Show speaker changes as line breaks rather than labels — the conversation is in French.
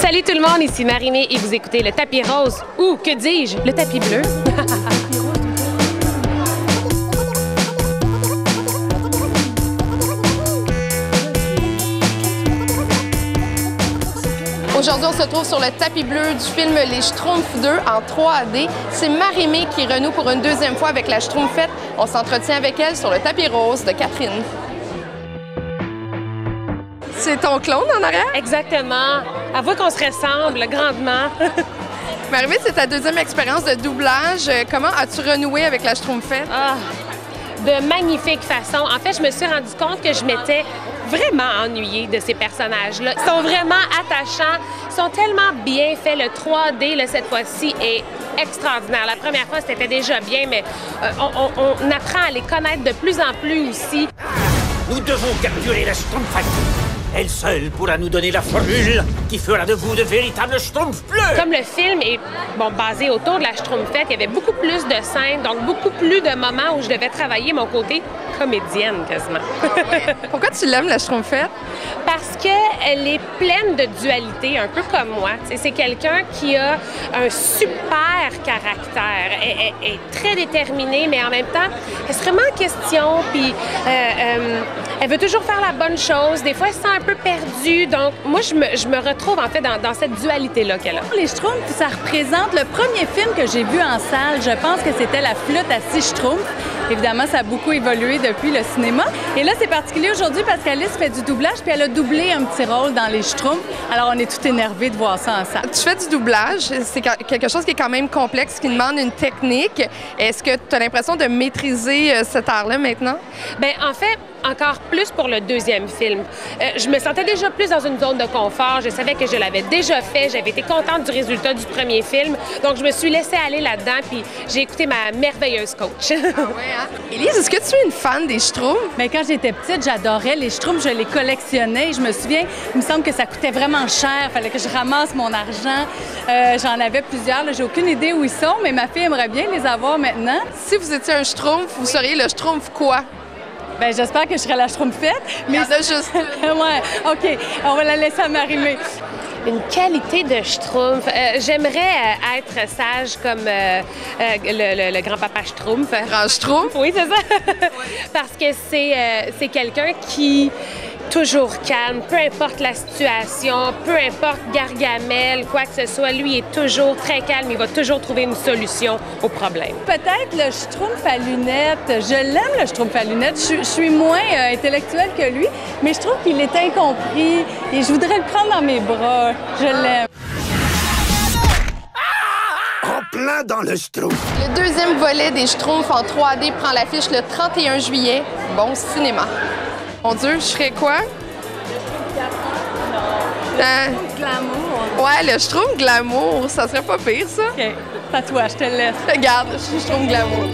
Salut tout le monde, ici Marie-Mé et vous écoutez le tapis rose, ou que dis-je, le tapis bleu. Aujourd'hui, on se trouve sur le tapis bleu du film Les Schtroumpfs 2 en 3D. C'est Marie-Mé qui renoue pour une deuxième fois avec la Schtroumpfette. On s'entretient avec elle sur le tapis rose de Catherine. C'est ton clone en arrière? Exactement. Avoue qu'on se ressemble grandement. Marie-Mé, c'est ta deuxième expérience de doublage. Comment as-tu renoué avec la Schtroumpfette? Ah, de magnifique façon. En fait, je me suis rendu compte que je m'étais vraiment ennuyée de ces personnages-là. Ils sont vraiment attachants, ils sont tellement bien faits. Le 3D, là, cette fois-ci, est extraordinaire. La première fois, c'était déjà bien, mais on apprend à les connaître de plus en plus aussi.
Nous devons capturer la Schtroumpfette. Elle seule pourra nous donner la formule qui fera de vous de véritables Schtroumpfs bleus.
Comme le film est basé autour de la Schtroumpfette, il y avait beaucoup plus de scènes, donc beaucoup plus de moments où je devais travailler mon côté comédienne quasiment.
Pourquoi tu l'aimes, la Schtroumpfette?
Parce qu'elle est pleine de dualité, un peu comme moi. C'est quelqu'un qui a un super caractère. Elle est très déterminée, mais en même temps, elle se remet en question, puis elle veut toujours faire la bonne chose. Des fois, elle se sent un peu perdue. Donc, moi, je me retrouve en fait dans cette dualité-là qu'elle a.
Les Schtroumpfs, ça représente le premier film que j'ai vu en salle. Je pense que c'était La flûte à 6 Schtroumpfs. Évidemment, ça a beaucoup évolué depuis le cinéma. Et là, c'est particulier aujourd'hui parce qu'Alice fait du doublage, puis elle a doublé un petit rôle dans Les Schtroumpfs. Alors, on est tout énervés de voir ça en salle.
Tu fais du doublage, c'est quelque chose qui est quand même complexe, qui demande une technique. Est-ce que tu as l'impression de maîtriser cet art-là maintenant?
Bien, en fait, encore plus pour le deuxième film. Je me sentais déjà plus dans une zone de confort. Je savais que je l'avais déjà fait. J'avais été contente du résultat du premier film. Donc, je me suis laissée aller là-dedans, puis j'ai écouté ma merveilleuse coach.
Ah ouais, hein? Élise, est-ce que tu es une fan des Schtroumpfs?
Bien, quand j'étais petite, j'adorais les Schtroumpfs. Je les collectionnais. Je me souviens, il me semble que ça coûtait vraiment cher. Il fallait que je ramasse mon argent. J'en avais plusieurs. J'ai aucune idée où ils sont, mais ma fille aimerait bien les avoir maintenant.
Si vous étiez un Schtroumpf, vous seriez le Schtroumpf quoi?
Bien, j'espère que je serai la Schtroumpfette.
Mais ça, juste...
ouais, OK. On va la laisser à Marie-Mé.
Une qualité de Schtroumpf. J'aimerais être sage comme le grand-papa Schtroumpf.
Grand Schtroumpf?
Oui, c'est ça. Parce que c'est quelqu'un qui toujours calme, peu importe la situation, peu importe Gargamel, quoi que ce soit, lui est toujours très calme, il va toujours trouver une solution au problème.
Peut-être le Schtroumpf à lunettes. Je l'aime, le Schtroumpf à lunettes. Je suis moins intellectuelle que lui, mais je trouve qu'il est incompris et je voudrais le prendre dans mes bras. Je l'aime.
En plein dans le Schtroumpf.
Le deuxième volet des Schtroumpfs en 3D prend l'affiche le 31 juillet. Bon cinéma. Mon Dieu, je serais quoi?
Glamour.
Ouais, le Schtroumpf glamour, ça serait pas pire, ça?
OK. À toi, je te laisse.
Regarde, je suis Schtroumpf glamour.